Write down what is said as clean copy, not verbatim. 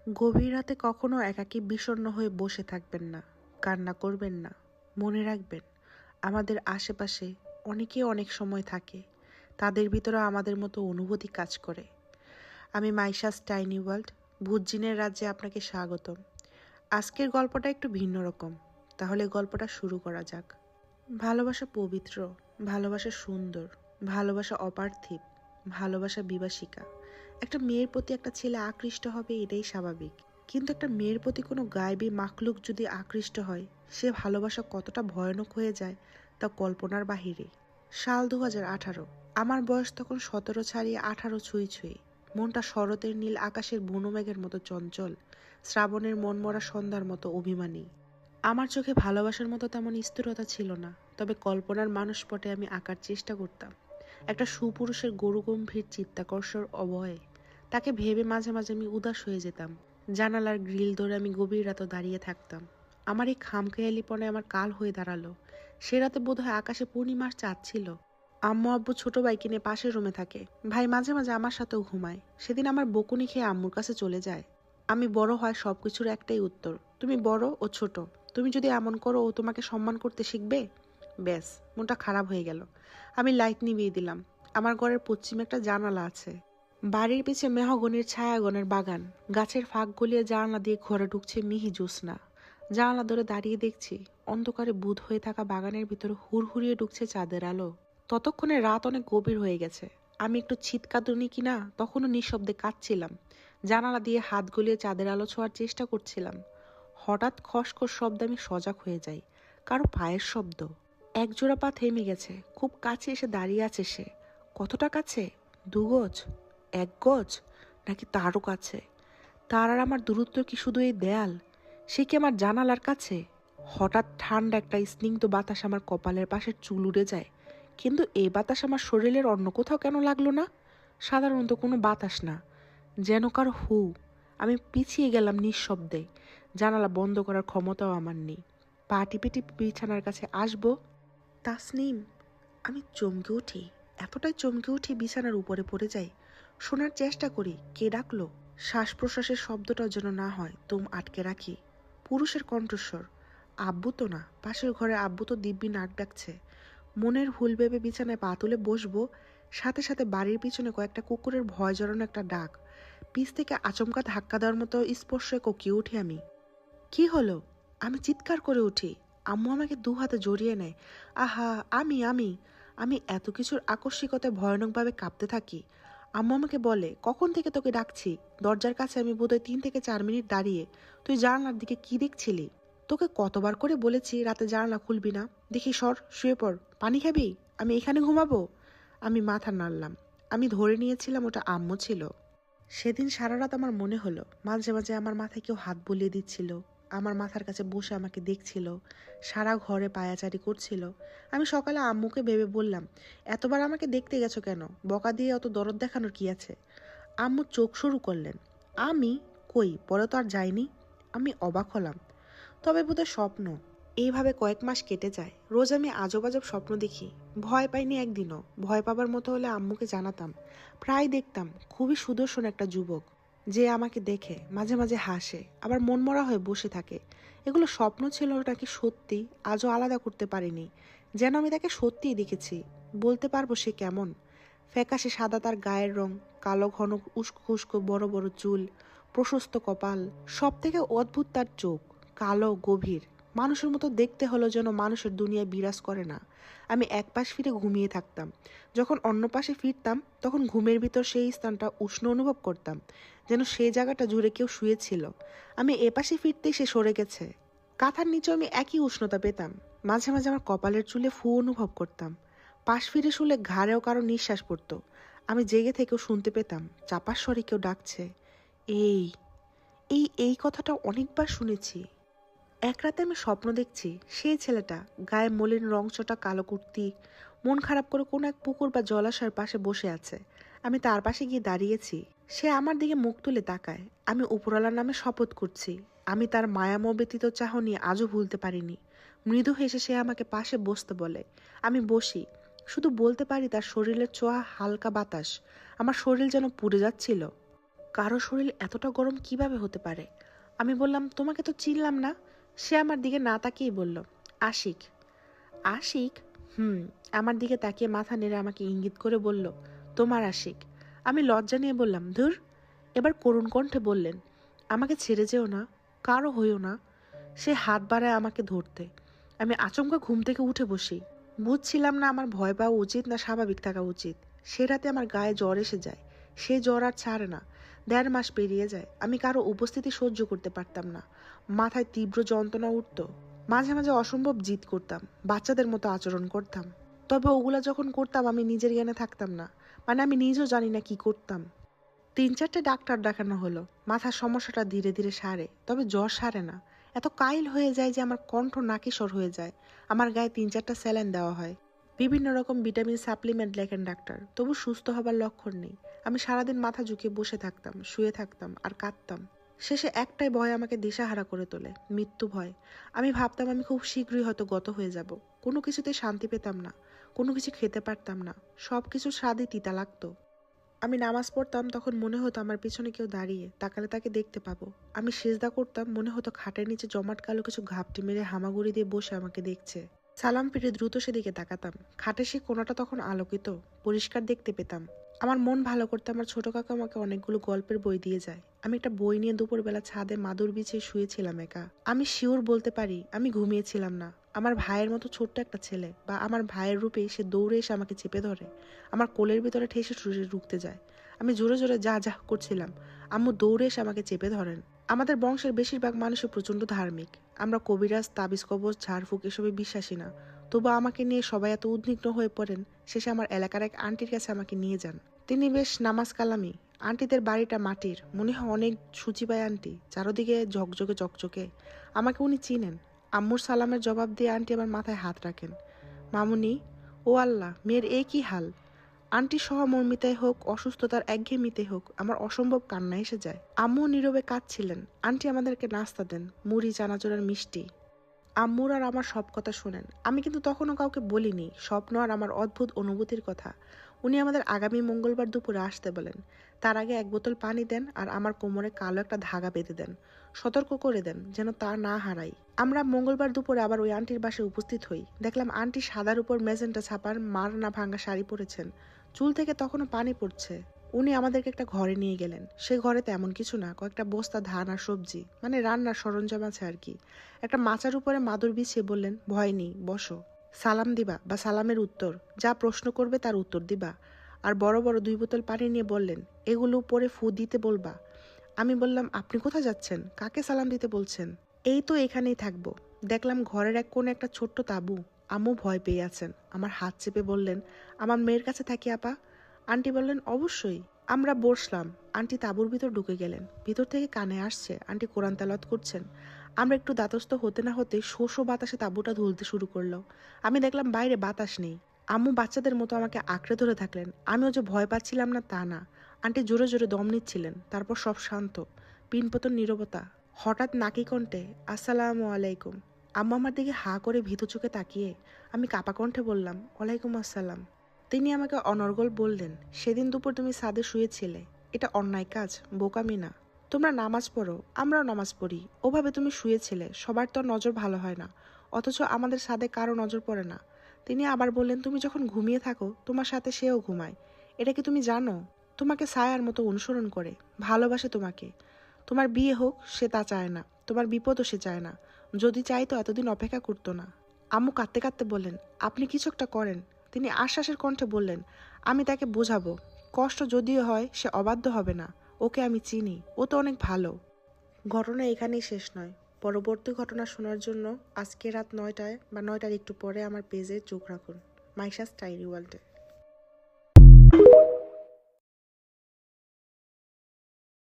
গভীর রাতে কখনো একাকী বিষণ্ণ হয়ে বসে থাকবেন না, কান্না করবেন না। মনে রাখবেন, আমাদের আশেপাশে অনেকে অনেক সময় থাকে, তাদের ভিতরে আমাদের মতো অনুভূতি কাজ করে। আমি মাইশাস টাইনি ওয়ার্ল্ড, ভূতজিনের রাজ্যে আপনাকে স্বাগতম। আজকের গল্পটা একটু ভিন্ন রকম, তাহলে গল্পটা শুরু করা যাক। ভালোবাসা পবিত্র, ভালোবাসা সুন্দর, ভালোবাসা অপার্থিব, ভালোবাসা বিভাসিকা। একটা মেয়ের প্রতি একটা ছেলে আকৃষ্ট হবে, এটাই স্বাভাবিক। কিন্তু একটা মেয়ের প্রতি কোনো গায়েবী মাখলুক যদি আকৃষ্ট হয়, সে ভালোবাসা কতটা ভয়ানক হয়ে যায় তা কল্পনার বাহিরে। সাল 2018। আমার বয়স তখন 17 ছাড়িয়ে 18 ছুঁই ছুঁই। মনটা শরতের নীল আকাশের বনমেঘের মতো চঞ্চল, শ্রাবণের মনমরা সন্ধ্যার মতো অভিমানী। আমার চোখে ভালোবাসার মতো তেমন স্থিরতা ছিল না, তবে কল্পনার মানসপটে আমি আঁকার চেষ্টা করতাম একটা সুপুরুষের গরুগম্ভীর চিত্তাকর্ষর অবয়ে। তাকে ভেবে মাঝে মাঝে আমি উদাস হয়ে যেতাম। জানালার গ্রিল ধরে আমি গভীর রাতে দাঁড়িয়ে থাকতাম। আমার এই খামখেয়ালিপনে আমার কাল হয়ে দাঁড়ালো। সে রাতে বোধহয় আকাশে পূর্ণিমার চাঁদ ছিল। আম্মু আব্বু ছোট ভাইকে নিয়ে পাশের রুমে থাকে, ভাই মাঝে মাঝে আমার সাথেও ঘুমায়। সেদিন আমার বকুনি খেয়ে আম্মুর কাছে চলে যায়। আমি বড় হয় সবকিছুর একটাই উত্তর, তুমি বড় ও ছোট, তুমি যদি এমন করো ও তোমাকে সম্মান করতে শিখবে। ব্যাস, মনটা খারাপ হয়ে গেল। আমি লাইট নিভিয়ে দিলাম। আমার ঘরের পশ্চিমে একটা জানালা আছে। বাড়ির পিছে মেহগনির ছায়াগণের বাগান, গাছের ফাঁক গলিয়ে জানালা দিয়ে ঘরে ঢুকছে মিহি জ্যোৎস্না। জানালা ধরে দাঁড়িয়ে দেখছি অন্ধকারে বুঁদ হয়ে থাকা বাগানের ভিতরে হুড়হুড়িয়ে ঢুকছে চাঁদের আলো। ততক্ষণে রাত অনেক গভীর হয়ে গেছে। আমি একটু ছিটকাতুনি কিনা তখনও নিঃশব্দে কাঁদছিলাম। জানালা দিয়ে হাত গলিয়ে চাঁদের আলো ছোঁয়ার চেষ্টা করছিলাম। হঠাৎ খসখস শব্দে আমি সজাগ হয়ে যাই। কারো পায়ের শব্দ। একজোড়া পা থেমে গেছে, খুব কাছে এসে দাঁড়িয়ে আছে সে। কতটা কাছে? 2 গজ? 1 গজ? নাকি তারও কাছে? তার আর আমার দূরত্ব কি শুধু এই দেয়াল? সে কি আমার জানালার কাছে? হঠাৎ ঠান্ডা একটা স্নিগ্ধ বাতাস আমার কপালের পাশে চুল উড়ে যায়। কিন্তু এই বাতাস আমার শরীরের অন্য কোথাও কেন লাগলো না? সাধারণত কোনো বাতাস না, যেন কারো হু। আমি পিছিয়ে গেলাম নিঃশব্দে। জানালা বন্ধ করার ক্ষমতাও আমার নেই। পা টিপে টিপে বিছানার কাছে আসবো, তাসনিম। আমি চমকে উঠি, এতটাই চমকে উঠি বিছানার উপরে পড়ে যাই। শোনার চেষ্টা করি কে ডাকলো। শ্বাস প্রশ্বাসের শব্দটা যেন না হয়, তুম আটকে রাখি। পুরুষের কণ্ঠস্বর। আব্বু তো না, পাশের ঘরে আব্বু তো দিব্যি নাক ডাকছে। মনের ভুল ভেবে বিছানায় পা তুলে বসবো, সাথে সাথে বাড়ির পিছনে কয়েকটা কুকুরের ভয় জড়ানো একটা ডাক। পিছ থেকে আচমকা ধাক্কা দেওয়ার মতো স্পর্শে কোকিয়ে উঠি আমি। কি হলো? আমি চিৎকার করে উঠি। আম্মু আমাকে 2 হাতে জড়িয়ে নেয়। আহা, আমি আমি আমি এত কিছুর আকস্মিকতায় ভয়ানকভাবে কাঁপতে থাকি। আম্মু আমাকে বলে, কখন থেকে তোকে ডাকছি? দরজার কাছে আমি বোধহয় 3 থেকে 4 মিনিট দাঁড়িয়ে। তুই জানালার দিকে কি দেখছিলি? তোকে কতবার করে বলেছি রাতে জানালা খুলবি না। দেখি সর, শুয়ে পড়। পানি খাবি? আমি এখানে ঘুমাবো? আমি মাথা নাড়লাম। আমি ধরে নিয়েছিলাম ওটা আম্মু ছিল। সেদিন সারা রাত আমার মনে হলো মাঝে মাঝে আমার মাথায় কেউ হাত বুলিয়ে দিচ্ছিল, আমার মাথার কাছে বসে আমাকে দেখছিল, সারা ঘরে পায়াচারি করছিল। আমি সকালে আম্মুকে ভেবে বললাম, এতবার আমাকে দেখতে গেছো কেন? বকা দিয়ে অত দরদ দেখানোর কি আছে? আম্মু চোখ শুরু করলেন। আমি? কই, পরে তো আর যাইনি। আমি অবাক হলাম। তবে বোধহয় স্বপ্ন। এইভাবে কয়েক মাস কেটে যায়। রোজ আমি আজব আজব স্বপ্ন দেখি। ভয় পাইনি একদিনও। ভয় পাবার মতো হলে আম্মুকে জানাতাম। প্রায় দেখতাম খুবই সুদর্শন একটা যুবক, যে আমাকে দেখে মাঝে মাঝে হাসে, আবার মনমরা হয়ে বসে থাকে। এগুলো স্বপ্ন ছিল নাকি সত্যি আজও আলাদা করতে পারিনি। যেন আমি তাকে সত্যিই দেখেছি। বলতে পারবো সে কেমন। ফ্যাকাশে সাদা তার গায়ের রং, কালো ঘন উস্কো খুস্কো বড় বড় চুল, প্রশস্ত কপাল। সব থেকে অদ্ভুত তার চোখ, কালো গভীর। মানুষের মতো দেখতে হলো যেন মানুষের দুনিয়ায় বিরাজ করে না। আমি এক পাশ ফিরে ঘুমিয়ে থাকতাম। যখন অন্য পাশে ফিরতাম তখন ঘুমের ভিতর সেই স্থানটা উষ্ণ অনুভব করতাম, যেন সেই জায়গাটা জুড়ে কেউ শুয়েছিল। আমি এ পাশে ফিরতেই সে সরে গেছে। কাঁথার নিচে আমি একই উষ্ণতা পেতাম। মাঝে মাঝে আমার কপালের চুলে ফু অনুভব করতাম। পাশ ফিরে শুলে ঘাড়েও কারো নিঃশ্বাস পড়তো। আমি জেগে থেকেও শুনতে পেতাম চাপার স্বরে কেউ ডাকছে। এই এই এই কথাটা অনেকবার শুনেছি। এক রাতে আমি স্বপ্ন দেখছি সেই ছেলেটা, গায়ে মলিন রংচটা কালো কুর্তি, মন খারাপ করে কোনো এক পুকুর বা জলাশয়ের পাশে বসে আছে। আমি তার পাশে গিয়ে দাঁড়িয়েছি। সে আমার দিকে মুখ তুলে তাকায়। আমি উপরওয়ালার নামে শপথ করছি, আমি তার মায়াময় ব্যতীত চাহনি আজও ভুলতে পারিনি। মৃদু হেসে সে আমাকে পাশে বসতে বলে। আমি বসি। শুধু বলতে পারি তার শরীরের ছোঁয়া হালকা বাতাস। আমার শরীর যেন পুড়ে যাচ্ছিল। কারো শরীর এতটা গরম কিভাবে হতে পারে? আমি বললাম, তোমাকে তো চিনলাম না। সে আমার দিকে না তাকিয়ে বলল, আশিক। আশিক? হুম। আমার দিকে তাকিয়ে মাথা নেড়ে আমাকে ইঙ্গিত করে বলল, তোমার আশিক। আমি লজ্জা নিয়ে বললাম, ধুর। এবার করুণ কণ্ঠে বললেন, আমাকে ছেড়ে যেও না, কারো হইও না। সে হাত বাড়ায় আমাকে ধরতে। আমি আচমকা ঘুম থেকে উঠে বসি। বুঝছিলাম না আমার ভয় পাওয়া উচিত না স্বাভাবিক থাকা উচিত। সে রাতে আমার গায়ে জ্বর এসে যায়। সে জ্বর আর ছাড়ে না। 1.5 মাস পেরিয়ে যায়। আমি কারো উপস্থিতি সহ্য করতে পারতাম না। মাথায় তীব্র যন্ত্রণা উঠত। মাঝে মাঝে অসম্ভব জিদ করতাম, বাচ্চাদের মতো আচরণ করতাম। তবে ওগুলা যখন করতাম আমি নিজের জ্ঞানে থাকতাম না। মানে আমি নিজেও জানি না কি করতাম। 3-4টে ডাক্তার দেখানো হলো। মাথার সমস্যাটা ধীরে ধীরে সারে, তবে জ্বর সারে না। এত কাইল হয়ে যায় যে আমার কণ্ঠ নাকিস্বর হয়ে যায়। আমার গায়ে 3-4টা স্যালাইন দেওয়া হয়। বিভিন্ন রকম ভিটামিন সাপ্লিমেন্ট লেখেন ডাক্তার, তবু সুস্থ হবার লক্ষণ নেই। আমি সারাদিন মাথা ঝুঁকিয়ে বসে থাকতাম, শুয়ে থাকতাম আর কাঁদতাম। শেষে একটাই ভয় আমাকে দিশাহারা করে তোলে, মৃত্যু ভয়। আমি ভাবতাম আমি খুব শীঘ্রই হয়তো গত হয়ে যাব। কোনো কিছুতে শান্তি পেতাম না, কোনো কিছু খেতে পারতাম না। সব কিছুর স্বাদই তিতা লাগতো। আমি নামাজ পড়তাম, তখন মনে হতো আমার পিছনে কেউ দাঁড়িয়ে, তাকালে তাকে দেখতে পাবো। আমি সেজদা করতাম, মনে হতো খাটের নিচে জমাট কালো কিছু ঘাপটি মেরে হামাগুড়ি দিয়ে বসে আমাকে দেখছে। সালাম ফিরে দ্রুত সেদিকে তাকাতাম। খাটের সে কোণাটা তখন আলোকিত, পরিষ্কার দেখতে পেতাম। আমার মন ভালো করতে আমার ছোট কাকা আমাকে অনেকগুলো গল্পের বই দিয়ে যায়। আমি একটা বই নিয়ে দুপুরবেলা ছাদে মাদুর বিছিয়ে শুয়েছিলাম একা। আমি শিওর বলতে পারি আমি ঘুমিয়েছিলাম না। আমার ভাইয়ের মতো ছোট্ট একটা ছেলে বা আমার ভাইয়ের রূপে সে দৌড়ে এসে আমাকে চেপে ধরে, আমার কোলের ভিতরে ঠেসে ঢুকতে যায়। আমি জোরে জোরে যা যা করছিলাম। আম্মু দৌড়ে এসে আমাকে চেপে ধরেন। আমাদের বংশের বেশিরভাগ মানুষই প্রচন্ড ধার্মিক। আমরা কবিরাজ, তাবিজ কবজ, ঝাড়ফুঁক এসবে বিশ্বাসী না। তবু আমাকে নিয়ে সবাই এত উদ্বিগ্ন হয়ে পড়েন। শেষে আমার এলাকার এক আন্টির কাছে আমাকে নিয়ে যান। তিনি বেশ নামাজ কালামি। আন্টিদের বাড়িটা মাটির, মনে হয় অনেক সূচিবায় আন্টি, চারদিকে ঝকঝকে চকচকে। আমাকে উনি চিনেন। আম্মুর সালামের জবাব দিয়ে আন্টি আমার মাথায় হাত রাখেন। মামুনি, ও আল্লাহ, মেয়ের এই কি হাল! আন্টি সহমর্মিতায় হোক, অসুস্থতার একঘেয়েমিতে হোক, আমার অসম্ভব কান্না এসে যায়। আম্মু নীরবে কাঁদছিলেন। আন্টি আমাদেরকে নাস্তা দেন, মুড়ি, চানাচুর আর মিষ্টি। আম্মুর আর আমার সব কথা শোনেন। আমি কিন্তু তখনও কাউকে বলিনি স্বপ্ন আর আমার অদ্ভুত অনুভূতির কথা। উনি আমাদের আগামী মঙ্গলবার দুপুরে আসতে বলেন। তার আগে 1 বোতল পানি দেন আর আমার কোমরে কালো একটা ধাগা বেঁধে দেন। সতর্ক করে দেন যেন তা না হারাই। আমরা মঙ্গলবার দুপুরে আবার ওই আন্টির বাসায় উপস্থিত হই। দেখলাম আন্টি সাদার উপর মেজেন্টা ছাপার মার না ভাঙা শাড়ি পরেছেন। চুল থেকে তখনও পানি পড়ছে। উনি আমাদেরকে একটা ঘরে নিয়ে গেলেন। সে ঘরে তেমন কিছু না, কয়েকটা বস্তা ধান আর সবজি, মানে রান্নার সরঞ্জাম আছে আর কি। একটা মাচার উপরে মাদুর বিছিয়ে বললেন, ভয় নেই, বসো। সালাম দিবা বা সালামের উত্তর, যা প্রশ্ন করবে তার উত্তর দিবা। আর বড় বড় 2 বোতল পানি নিয়ে বললেন, এগুলো উপরে ফু দিতে বলবা। আমি বললাম, আপনি কোথায় যাচ্ছেন? কাকে সালাম দিতে বলছেন? এই তো এখানেই থাকবো। দেখলাম ঘরের এক কোণে একটা ছোট্ট তাঁবু। আম্মু ভয় পেয়ে আছেন। আমার হাত চেপে বললেন, আমার মেয়ের কাছে থাকি আপা? আন্টি বললেন, অবশ্যই। আমরা বসলাম। আন্টি তাঁবুর ভিতর ঢুকে গেলেন। ভিতর থেকে কানে আসছে আন্টি কোরআন তেলাওয়াত করছেন। আমরা একটু দাতস্থ হতে না হতে শোষো বাতাসে তাঁবুটা ধুলতে শুরু করলো। আমি দেখলাম বাইরে বাতাস নেই। আম্মু বাচ্চাদের মতো আমাকে আঁকড়ে ধরে থাকলেন। আমিও যে ভয় পাচ্ছিলাম না তা না। আন্টি জোরে জোরে দম নিচ্ছিলেন। তারপর সব শান্ত, পিনপতন নীরবতা। হঠাৎ নাকি কণ্ঠে, আসসালামু আলাইকুম। আম্মু আমার দিকে হা করে ভীতু চোখে তাকিয়ে। আমি কাপা কণ্ঠে বললাম, ওয়ালাইকুম আসসালাম। তিনি আমাকে অনর্গল বললেন, সেদিন দুপুর তুমি ছাদে শুয়েছিলে। এটা অন্যায় কাজ, বোকামি না। তোমরা নামাজ পড়ো, আমরাও নামাজ পড়ি। ওভাবে তুমি শুয়েছিলে, সবার তো নজর ভালো হয় না। অথচ আমাদের ছাদে কারো নজর পড়ে না। তিনি আবার বললেন, তুমি যখন ঘুমিয়ে থাকো তোমার সাথে সেও ঘুমায়। এটা কি তুমি জানো? তোমাকে ছায়ার মতো অনুসরণ করে, ভালোবাসে তোমাকে। তোমার বিয়ে হোক সে তা চায় না, তোমার বিপদও সে চায় না। যদি চাইতো এতদিন অপেক্ষা করতো না। আম্মু কাঁদতে কাঁদতে বললেন, আপনি কিছু একটা করেন। তিনি আশ্বাসের কণ্ঠে বললেন, আমি তাকে বোঝাবো। কষ্ট যদিও হয় সে অবাধ্য হবে না। ওকে আমি চিনি, ও তো অনেক ভালো। ঘটনা এখানেই শেষ নয়। পরবর্তী ঘটনা শোনার জন্য আজকে রাত 9টায় বা 9টার একটু পরে আমার পেজে চোখ রাখুন। মাইশাস ডায়েরি ওয়ার্ল্ডে।